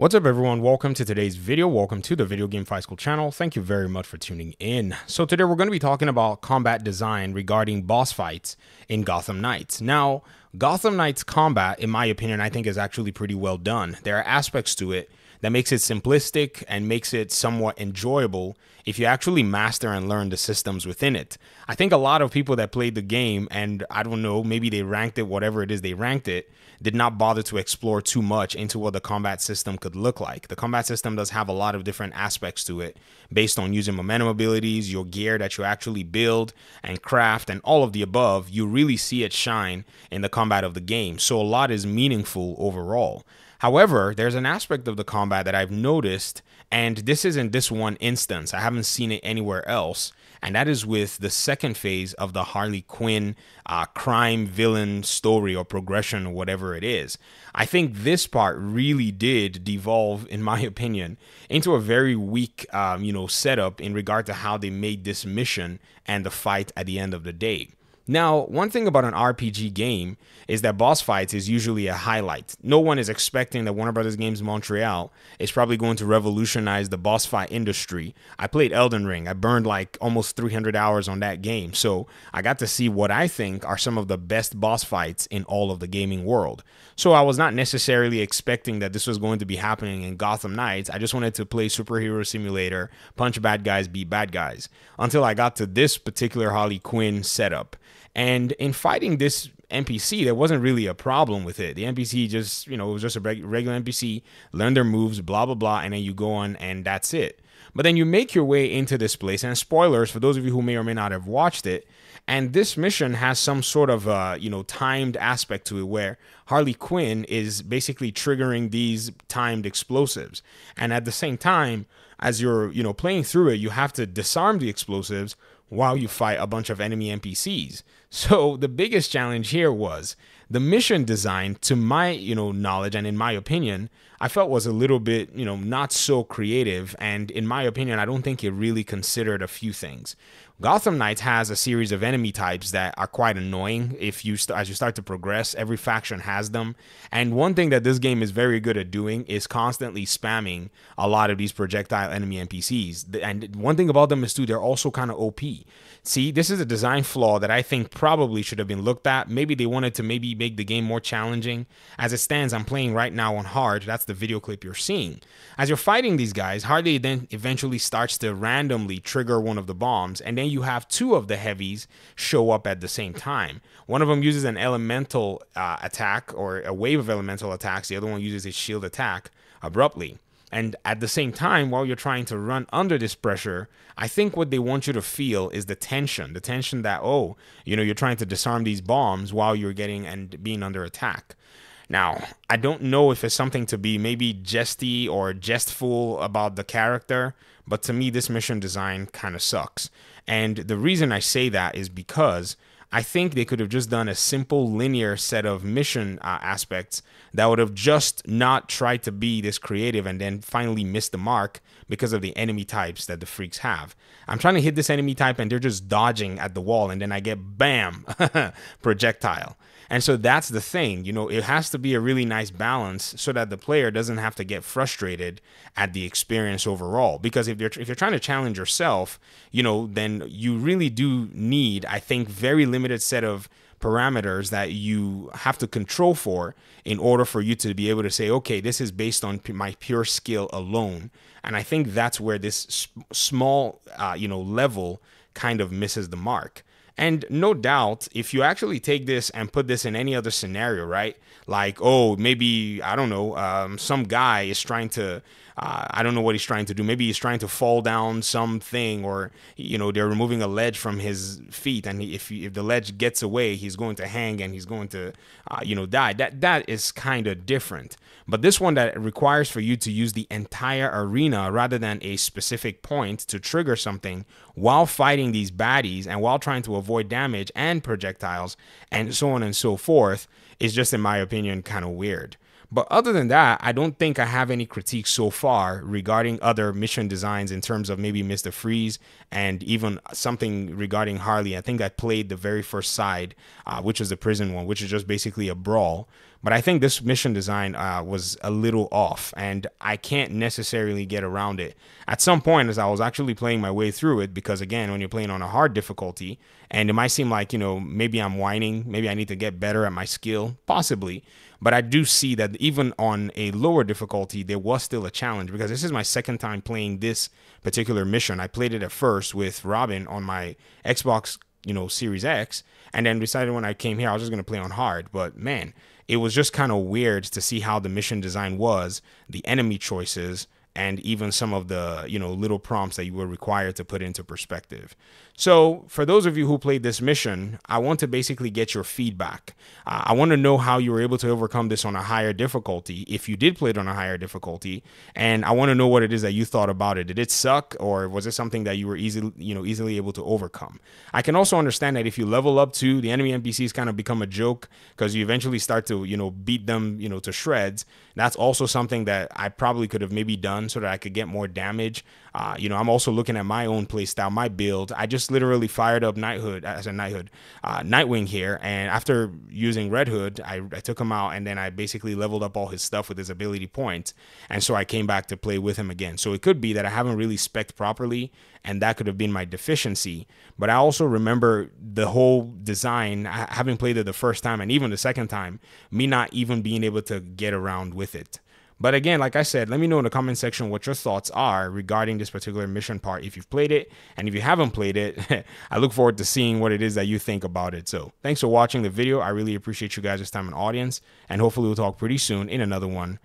What's up everyone, welcome to today's video, welcome to the Video Game Fight School channel. Thank you very much for tuning in. So today we're going to be talking about combat design regarding boss fights in Gotham Knights. Now, Gotham Knights combat, in my opinion, I think is actually pretty well done. There are aspects to it that makes it simplistic and makes it somewhat enjoyable if you actually master and learn the systems within it. I think a lot of people that played the game, and I don't know, maybe they ranked it, whatever it is they ranked it, did not bother to explore too much into what the combat system could look like. The combat system does have a lot of different aspects to it based on using momentum abilities, your gear that you actually build and craft, and all of the above. You really see it shine in the combat of the game. So a lot is meaningful overall. However, there's an aspect of the combat that I've noticed, and this isn't this one instance. I haven't seen it anywhere else, and that is with the second phase of the Harley Quinn crime villain story or progression or whatever it is. I think this part really did devolve, in my opinion, into a very weak, setup in regard to how they made this mission and the fight at the end of the day. Now, one thing about an RPG game is that boss fights is usually a highlight. No one is expecting that Warner Brothers Games Montreal is probably going to revolutionize the boss fight industry. I played Elden Ring. I burned like almost 300 hours on that game. So I got to see what I think are some of the best boss fights in all of the gaming world. So I was not necessarily expecting that this was going to be happening in Gotham Knights. I just wanted to play superhero simulator, punch bad guys, beat bad guys, until I got to this particular Harley Quinn setup. And in fighting this NPC, there wasn't really a problem with it. The NPC just, it was just a regular NPC, learn their moves, blah, blah, blah, and then you go on and that's it. But then you make your way into this place, and spoilers for those of you who may or may not have watched it, and this mission has some sort of, timed aspect to it where Harley Quinn is basically triggering these timed explosives. And at the same time, as you're, playing through it, you have to disarm the explosives while you fight a bunch of enemy NPCs. So the biggest challenge here was the mission design, to my, knowledge and in my opinion, I felt was a little bit, not so creative. And in my opinion, I don't think it really considered a few things. Gotham Knights has a series of enemy types that are quite annoying if you as you start to progress. Every faction has them. And one thing that this game is very good at doing is constantly spamming a lot of these projectile enemy NPCs. And one thing about them is too, they're also kind of OP. See, this is a design flaw that I think probably should have been looked at. Maybe they wanted to make the game more challenging. As it stands, I'm playing right now on hard. That's the video clip you're seeing. As you're fighting these guys, Harley then eventually starts to randomly trigger one of the bombs, and then you have two of the heavies show up at the same time. One of them uses an elemental attack, or a wave of elemental attacks. The other one uses a shield attack abruptly. And at the same time, while you're trying to run under this pressure, I think what they want you to feel is the tension that, you're trying to disarm these bombs while you're getting and being under attack. Now, I don't know if it's something to be maybe jesty or jestful about the character, but to me, this mission design kind of sucks. And the reason I say that is because I think they could have just done a simple linear set of mission aspects that would have just not tried to be this creative and then finally missed the mark because of the enemy types that the freaks have. I'm trying to hit this enemy type and they're just dodging at the wall, and then I get bam, projectile. And so that's the thing, it has to be a really nice balance so that the player doesn't have to get frustrated at the experience overall. Because if you're trying to challenge yourself, then you really do need, I think, very limited set of parameters that you have to control for in order for you to be able to say, okay, this is based on my pure skill alone. And I think that's where this small, level kind of misses the mark. And no doubt, if you actually take this and put this in any other scenario, right? Like, maybe, I don't know, some guy is trying to, I don't know what he's trying to do. Maybe he's trying to fall down something, or, they're removing a ledge from his feet. And if the ledge gets away, he's going to hang and he's going to, die. That is kind of different. But this one that requires for you to use the entire arena rather than a specific point to trigger something while fighting these baddies and while trying to avoid damage and projectiles and so on and so forth is just, in my opinion, kind of weird. But other than that, I don't think I have any critiques so far regarding other mission designs in terms of maybe Mr. Freeze and even something regarding Harley. I think I played the very first side, which was the prison one, which is just basically a brawl. But I think this mission design was a little off, and I can't necessarily get around it. At some point, as I was actually playing my way through it, because again, when you're playing on a hard difficulty, and it might seem like, maybe I'm whining, maybe I need to get better at my skill, possibly. But I do see that even on a lower difficulty, there was still a challenge, because this is my second time playing this particular mission. I played it at first with Robin on my Xbox, Series X, and then decided when I came here, I was just going to play on hard. But man, it was just kind of weird to see how the mission design was, the enemy choices, and even some of the, little prompts that you were required to put into perspective. So for those of you who played this mission, I want to basically get your feedback. I want to know how you were able to overcome this on a higher difficulty, if you did play it on a higher difficulty, and I want to know what it is that you thought about it. Did it suck, or was it something that you were easily able to overcome? I can also understand that if you level up too, the enemy NPCs kind of become a joke, because you eventually start to, beat them, to shreds. That's also something that I probably could have maybe done so that I could get more damage. I'm also looking at my own playstyle, my build. I just literally fired up Nightwing here, and after using Red Hood, I took him out, and then I basically leveled up all his stuff with his ability points, and so I came back to play with him again. So it could be that I haven't really spec'd properly, and that could have been my deficiency. But I also remember the whole design, having played it the first time and even the second time, me not even being able to get around with it. But again, like I said, let me know in the comment section what your thoughts are regarding this particular mission part if you've played it. And if you haven't played it, I look forward to seeing what it is that you think about it. So thanks for watching the video. I really appreciate you guys' time and audience. And hopefully we'll talk pretty soon in another one.